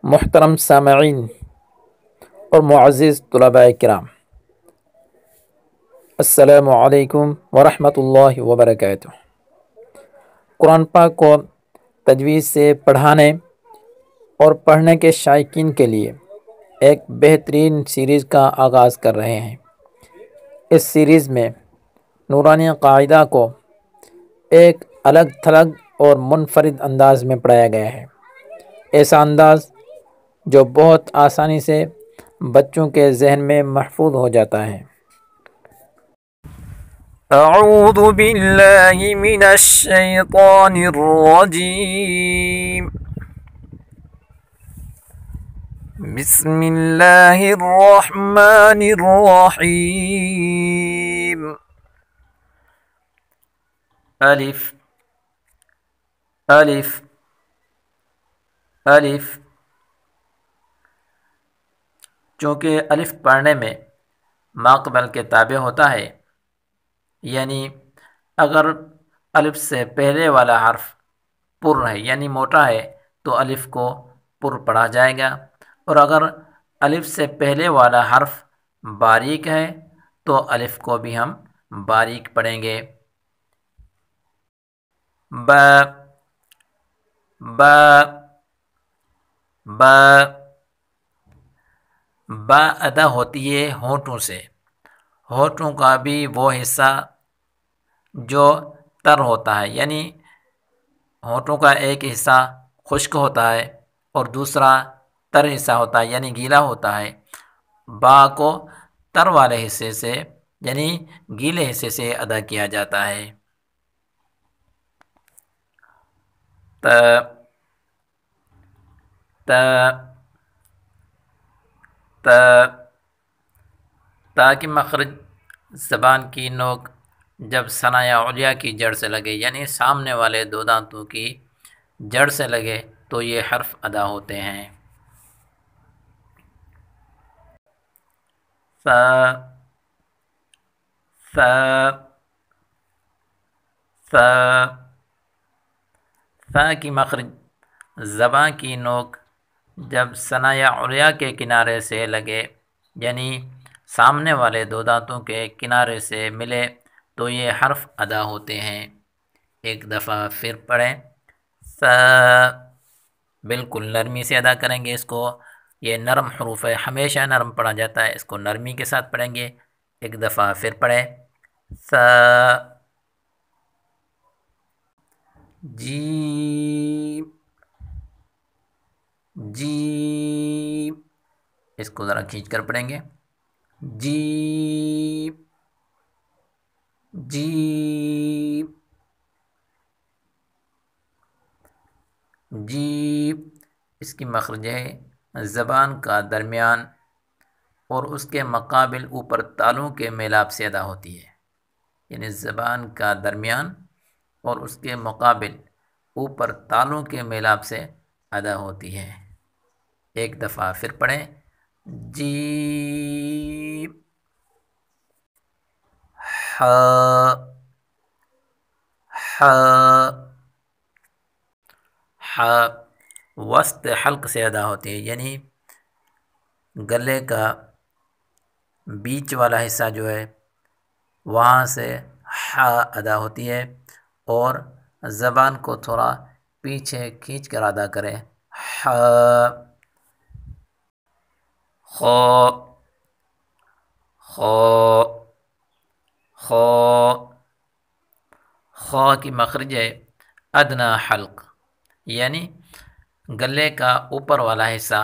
محترم سامعین اور معزز طلباء کرام، السلام علیکم ورحمۃ اللہ وبرکاتہ۔ قرآن پاک کو تجویز سے پڑھانے اور پڑھنے کے شائقین کے لیے ایک بہترین سیریز کا آغاز کر رہے ہیں۔ اس سیریز میں نورانی قاعدہ کو ایک الگ تھلگ اور منفرد انداز میں پڑھایا گیا ہے، ایسا انداز جو بہت آسانی سے بچوں کے ذہن میں محفوظ ہو جاتا ہے۔ اعوذ باللہ من الشیطان الرجیم، بسم اللہ الرحمن الرحیم۔ الف الف الف، چونکہ الف پڑھنے میں ماقبل کے تابع ہوتا ہے، یعنی اگر الف سے پہلے والا حرف پر ہے یعنی موٹا ہے تو الف کو پر پڑھا جائے گا، اور اگر الف سے پہلے والا حرف باریک ہے تو الف کو بھی ہم باریک پڑھیں گے۔ با با با با ادا ہوتی ہے ہونٹوں سے۔ ہونٹوں کا بھی وہ حصہ جو تر ہوتا ہے، یعنی ہونٹوں کا ایک حصہ خشک ہوتا ہے اور دوسرا تر حصہ ہوتا ہے یعنی گیلا ہوتا ہے۔ با کو تر والے حصے سے یعنی گیلے حصے سے ادا کیا جاتا ہے۔ ت ت ت تا کی مخرج زبان کی نوک جب ثنایا علیا کی جڑ سے لگے یعنی سامنے والے دو دانتوں کی جڑ سے لگے تو یہ حرف ادا ہوتے ہیں۔ ف ف ف ف کی مخرج زبان کی نوک جب ثنایا علیا کے کنارے سے لگے یعنی سامنے والے دو دانتوں کے کنارے سے ملے تو یہ حرف ادا ہوتے ہیں۔ ایک دفعہ پھر پڑھیں۔ ف، بالکل نرمی سے ادا کریں گے اس کو، یہ نرم حروف ہے، ہمیشہ نرم پڑھا جاتا ہے، اس کو نرمی کے ساتھ پڑھیں گے۔ ایک دفعہ پھر پڑھیں۔ ف جیم جیم، اس کو ذرا کھینچ کر پڑھیں گے۔ جیم جیم جیم، اس کی مخرج ہے زبان کا درمیان اور اس کے مقابل اوپر تالوں کے میلاب سے ادا ہوتی ہے، یعنی زبان کا درمیان اور اس کے مقابل اوپر تالوں کے میلاب سے ادا ہوتی ہے۔ ایک دفعہ پھر پڑھیں۔ جیم ح ح ح، وسط حلق سے ادا ہوتی ہے، یعنی گلے کا بیچ والا حصہ جو ہے وہاں سے ح ادا ہوتی ہے، اور زبان کو تھوڑا پیچھے کھینچ کر ادا کریں۔ ح خ خ خ، خ کی مخرج ہے ادنا حلق، یعنی گلے کا اوپر والا حصہ،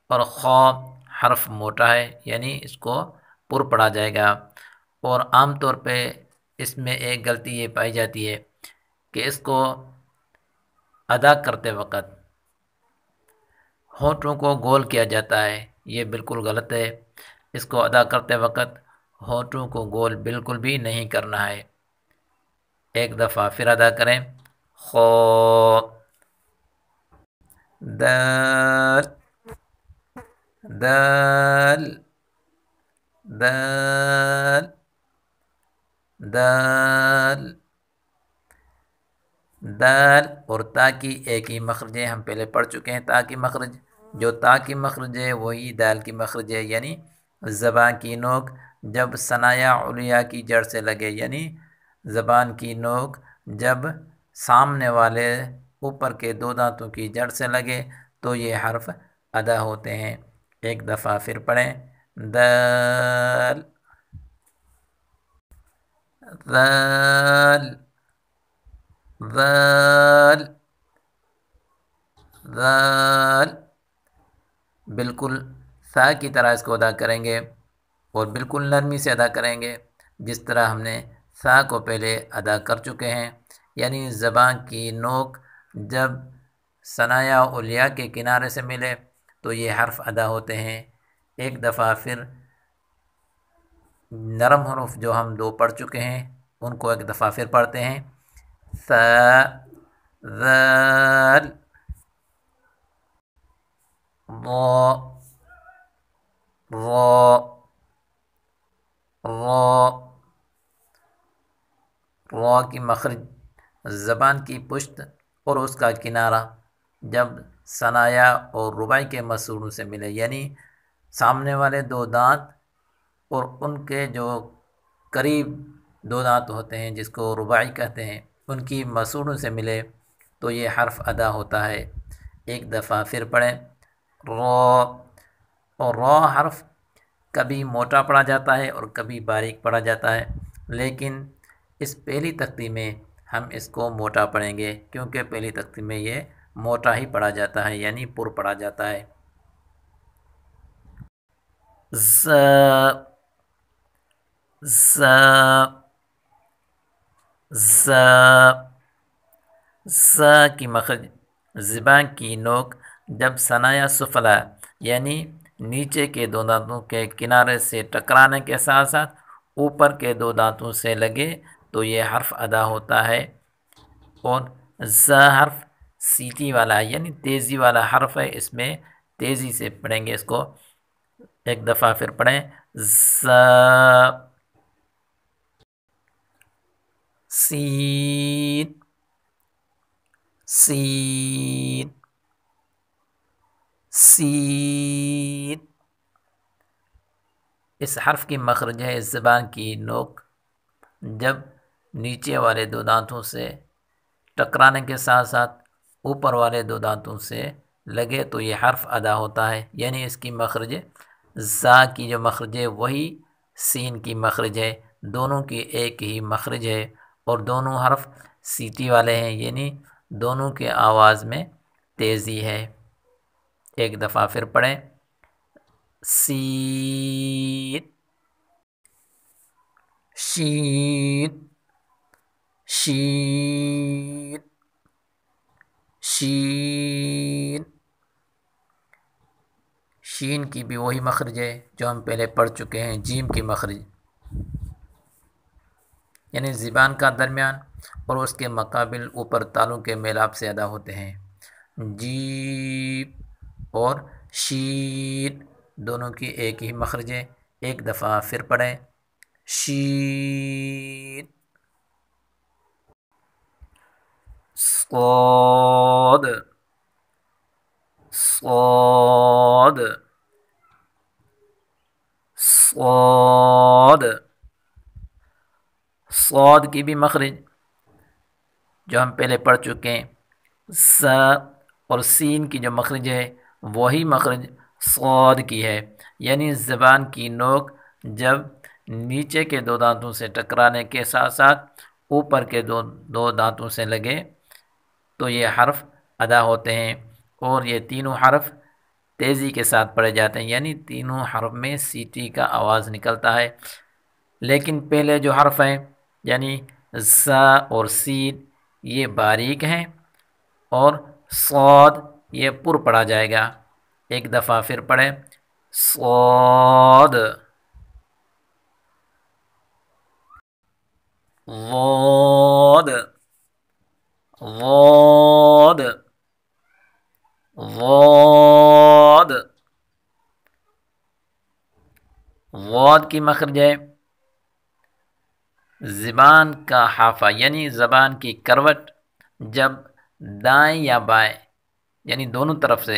اور خ حرف موٹا ہے یعنی اس کو پر پڑھا جائے گا، اور عام طور پہ اس میں ایک غلطی یہ پائی جاتی ہے کہ اس کو ادا کرتے وقت ہونٹوں کو گول کیا جاتا ہے، یہ بالکل غلط ہے۔ اس کو ادا کرتے وقت ہونٹوں کو گول بالکل بھی نہیں کرنا ہے۔ ایک دفعہ پھر ادا کریں۔ خو دال دال دال دال دال، اور تا کی ایک ہی مخرج ہے، ہم پہلے پڑھ چکے ہیں تا کی مخرج جو تا کی مخرج ہے وہی دال کی مخرج ہے، یعنی زبان کی نوک جب ثنایا علیہ کی جڑ سے لگے، یعنی زبان کی نوک جب سامنے والے اوپر کے دو دانتوں کی جڑ سے لگے تو یہ حرف ادا ہوتے ہیں۔ ایک دفعہ پھر پڑھیں، دال ذال ذال ذال، بالکل سا کی طرح اس کو ادا کریں گے اور بالکل نرمی سے ادا کریں گے جس طرح ہم نے سا کو پہلے ادا کر چکے ہیں، یعنی زبان کی نوک جب ثنایا علیہ کے کنارے سے ملے تو یہ حرف ادا ہوتے ہیں۔ ایک دفعہ پھر نرم حروف جو ہم دو پڑھ چکے ہیں ان کو ایک دفعہ پھر پڑھتے ہیں، ثا ذال ضا را را، را کی مخرج زبان کی پشت اور اس کا کنارہ جب ثنایا اور رباعی کے مسوروں سے ملے، یعنی سامنے والے دو دانت اور ان کے جو قریب دو دانت ہوتے ہیں جس کو رباعی کہتے ہیں ان کی مسوروں سے ملے تو یہ حرف ادا ہوتا ہے۔ ایک دفعہ پھر پڑھیں، را، اور را حرف کبھی موٹا پڑھا جاتا ہے اور کبھی باریک پڑھا جاتا ہے، لیکن اس پہلی تختی میں ہم اس کو موٹا پڑھیں گے کیونکہ پہلی تختی میں یہ موٹا ہی پڑھا جاتا ہے، یعنی پر پڑھا جاتا ہے۔ ز ز ز ز کی مخرج زبان کی نوک جب ثنایا سفلا یعنی نیچے کے دو دانتوں کے کنارے سے ٹکرانے کے ساتھ ساتھ اوپر کے دو دانتوں سے لگے تو یہ حرف ادا ہوتا ہے۔ اور ز حرف سیٹی والا یعنی تیزی والا حرف ہے، اس میں تیزی سے پڑھیں گے اس کو۔ ایک دفعہ پھر پڑھیں، ز سین سین سین، اس حرف کی مخرج ہے اس زبان کی نوک جب نیچے والے دو دانتوں سے ٹکرانے کے ساتھ ساتھ اوپر والے دو دانتوں سے لگے تو یہ حرف ادا ہوتا ہے، یعنی اس کی مخرج زا کی جو مخرج ہے وہی سین کی مخرج ہے، دونوں کی ایک ہی مخرج ہے اور دونوں حرف سیٹی والے ہیں، یعنی دونوں کے آواز میں تیزی ہے۔ ایک دفعہ پھر پڑھیں، سین شین شین شین، شین کی بھی وہی مخرج ہے جو ہم پہلے پڑھ چکے ہیں، جیم کی مخرج، یعنی زبان کا درمیان اور اس کے مقابل اوپر تالوں کے میلاب سے ادا ہوتے ہیں۔ جیم اور شین دونوں کی ایک ہی مخرج ہے۔ ایک دفعہ پھر پڑھیں، شین صاد صاد صاد، صاد کی بھی مخرج جو ہم پہلے پڑھ چکے ہیں، س اور سین کی جو مخرج ہے وہی مخرج صاد کی ہے، یعنی زبان کی نوک جب نیچے کے دو دانتوں سے ٹکرانے کے ساتھ ساتھ اوپر کے دو دانتوں سے لگے تو یہ حرف ادا ہوتے ہیں، اور یہ تینوں حرف تیزی کے ساتھ پڑھے جاتے ہیں، یعنی تینوں حرف میں سیٹی کا آواز نکلتا ہے، لیکن پہلے جو حرف ہیں یعنی ز اور سین یہ باریک ہیں اور صاد یہ پر پڑھا جائے گا۔ ایک دفعہ پھر پڑھیں، صاد غاد غاد غاد، غاد کی مخرج ہے زبان کا حافہ یعنی زبان کی کروٹ جب دائیں یا بائیں یعنی دونوں طرف سے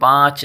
5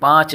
5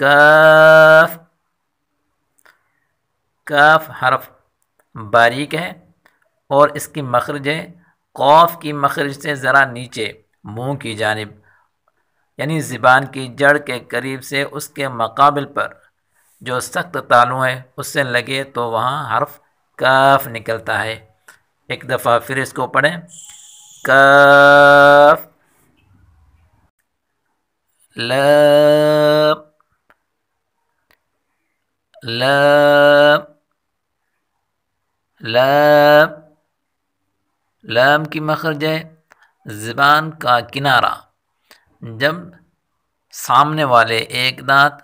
کاف، کاف حرف باریک ہے اور اس کی مخرج ہے قاف کی مخرج سے ذرا نیچے منہ کی جانب، یعنی زبان کی جڑ کے قریب سے اس کے مقابل پر جو سخت تالو ہے اس سے لگے تو وہاں حرف کاف نکلتا ہے۔ ایک دفعہ پھر اس کو پڑھیں، کاف، لام، لام، لام، لام کی مخرج ہے زبان کا کنارہ، جب سامنے والے ایک دانت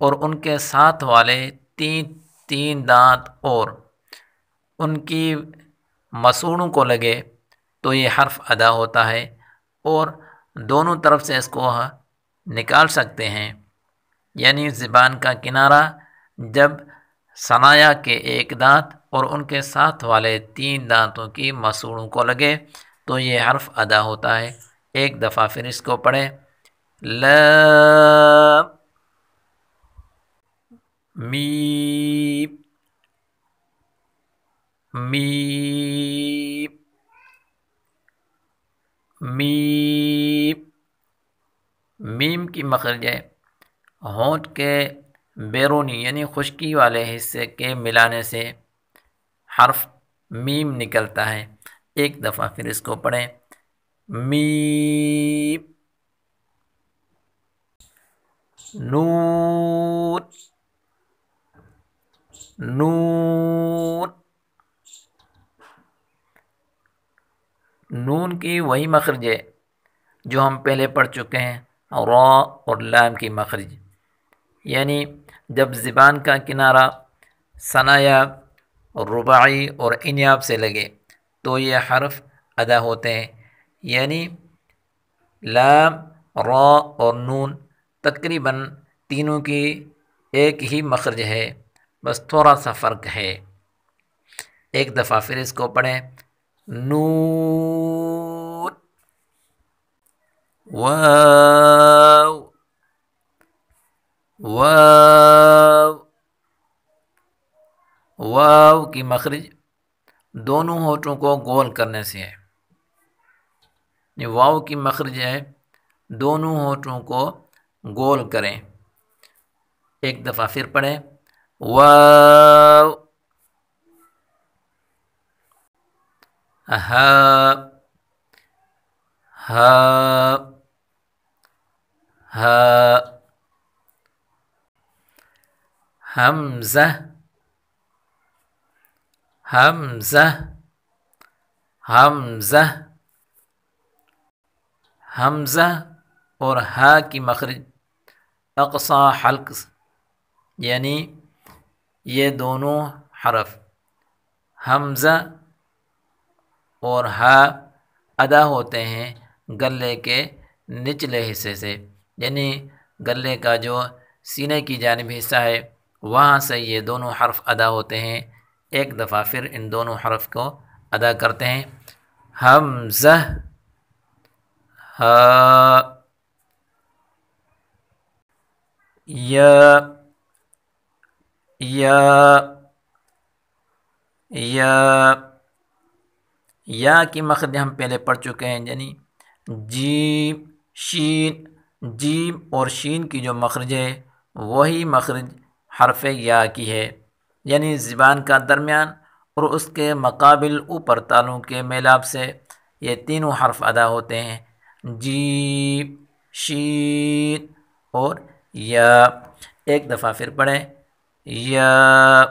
اور ان کے ساتھ والے تین دانت اور ان کی مسوڑوں کو لگے تو یہ حرف ادا ہوتا ہے، اور دونوں طرف سے اس کو نکال سکتے ہیں، یعنی زبان کا کنارہ جب ثنایا کے ایک دانت اور ان کے ساتھ والے 3 دانتوں کی مسوڑوں کو لگے تو یہ حرف ادا ہوتا ہے۔ ایک دفعہ پھر اس کو پڑھیں، لام، میم، میم، میم، میم کی مخرج ہے ہونٹ کے بیرونی یعنی خشکی والے حصے کے ملانے سے حرف میم نکلتا ہے۔ ایک دفعہ پھر اس کو پڑھیں، میم، نون، نون، نون کی وہی مخرج ہے جو ہم پہلے پڑھ چکے ہیں، را اور لام کی مخرج، یعنی جب زبان کا کنارہ ثنایا رباعی اور انیاب سے لگے تو یہ حرف ادا ہوتے ہیں، یعنی لام، را اور نون تقریباً تینوں کی ایک ہی مخرج ہے، بس تھوڑا سا فرق ہے۔ ایک دفعہ پھر اس کو پڑھیں، نون، واو، واو، واو کی مخرج دونوں ہونٹوں کو گول کرنے سے ہے، واو کی مخرج ہے دونوں ہونٹوں کو گول کریں۔ ایک دفعہ پھر پڑھیں، واو، ہا، ہا، ہا، حمزہ، حمزہ، حمزہ، حمزہ اور ہا کی مخرج اقصی حلق، یعنی یہ دونوں حرف حمزہ اور ہا ادا ہوتے ہیں گلے کے نچلے حصے سے، یعنی گلے کا جو سینے کی جانب حصہ ہے وہاں سے یہ دونوں حرف ادا ہوتے ہیں۔ ایک دفعہ پھر ان دونوں حرف کو ادا کرتے ہیں، حمزہ، ہا، یا، یا، یا، یا کی مخرج ہم پہلے پڑھ چکے ہیں، یعنی جیم، شین، جیم اور شین کی جو مخرج ہے وہی مخرج حرف یا کی ہے، یعنی زبان کا درمیان اور اس کے مقابل اوپر تالوں کے میلاب سے یہ تینوں حرف ادا ہوتے ہیں، جیم، شین اور یا۔ ایک دفعہ پھر پڑھیں، یا،